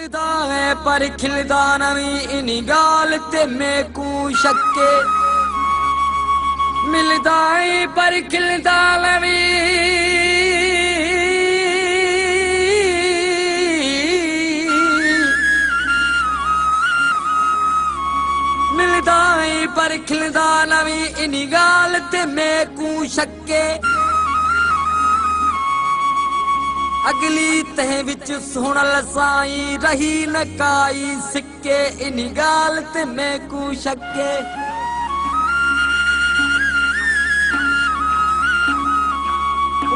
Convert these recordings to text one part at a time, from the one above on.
मिलदा है पर खिलदा नवी इनी गाल ते मैकू शक्के मिलदा है पर खिलदा नवी मिलदा है पर खिलदा नवी इनी गाल ते मैकू शक्के अगली तह विच सुन लसाई रही नकाई सिक्के इनी गाल ते मैकू शक्के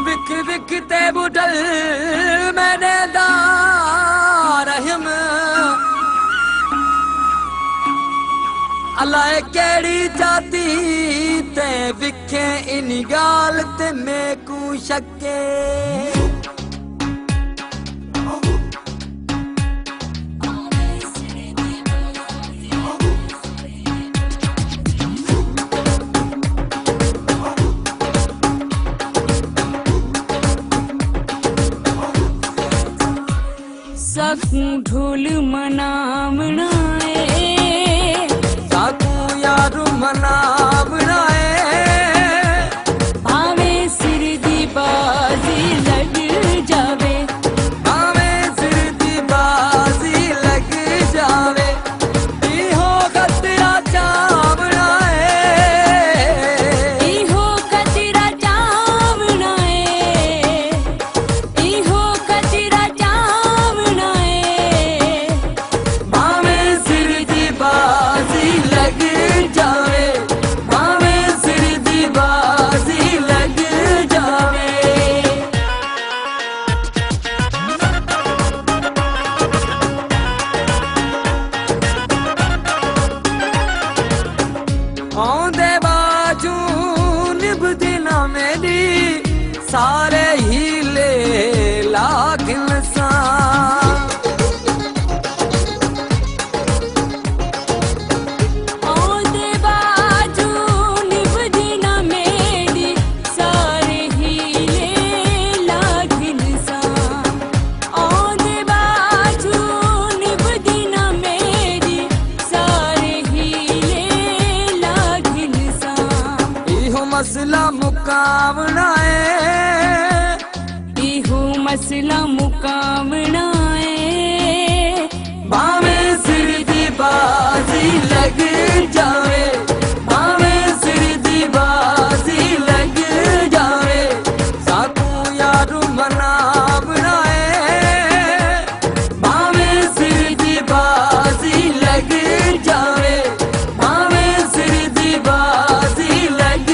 विख विख ते बुढ़ल मैंने दारहम अलाए केड़ी जाती ते विखे इनी गाल ते मैकू शक्के साकू ढोल मनावना साकू यारू मनावना भावे सिर दी बाजी लग जावे भावे सिर दी बाजी लग जावे इहो खतरा चावना इहो खतरा चावना इहो खतरा चावना भावे सिर दी बाजी लग जावे भावे सिर दी बाजी लग जावे औंदे बाजू निभदी ना मेरी सारे हीले लागिन सा औंदे बाजू निभदी ना मेरी सारे हीले लागिन सा औंदे बाजू निभदी ना मेरी सारे हीले लागिन सा इहो मसला मुकावना इहो मसला मुकावना भावे सिर दी बाजी लग जावे भावे सिर दी बाजी लग जावे साकू यारू मनावना भावे सिर दी बाजी लग जावे भावे सिर दी बाजी लग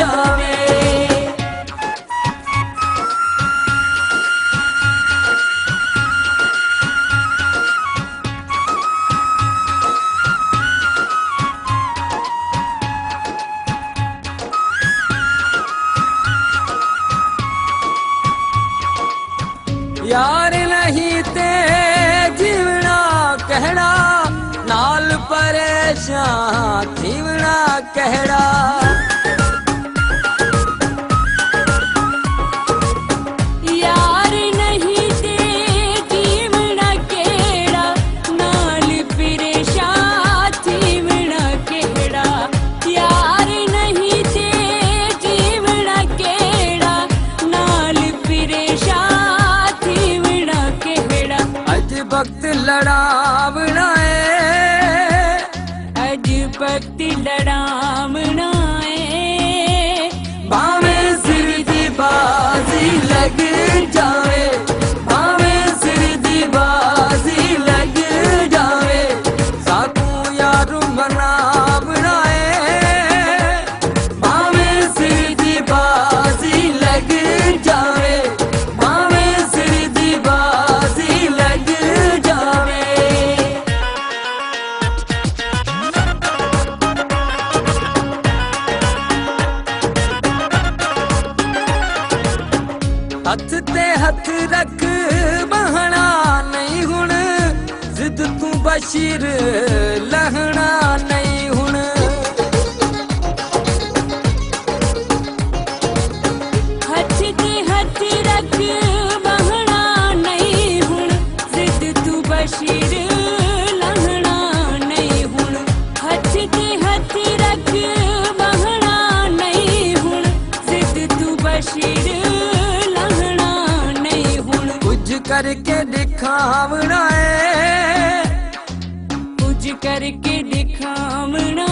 जावे यार नहीं ते जीवना कहड़ा नाल परेशान जीवना कहड़ा यार नहीं ते जीवना केड़ा नाल परेशान जीवना केड़ा यार नहीं ते जीवना केड़ा नाल परेशान जीवना केड़ा अज वक्त लड़ावना अज वक्त लड़ावना भावे सिर दी बाजी लग जावे भावे सिर दी बाजी लग जावे साकू यारू मनावना भावे सिर दी बाजी लग जावे भावे सिर दी बाजी लग जावे हथ ते हथ रख बहना नहीं हुण जिद तू बशीर लहना नहीं हुण हथ ते हथ रख बहना नहीं हुण जिद तू बशीर लहना नहीं हुण हथ ते हथ रख बहना नहीं हुण जिद तू बशीर लहना नहीं हुण कुछ करके दिखावना है कुछ करके दिखावना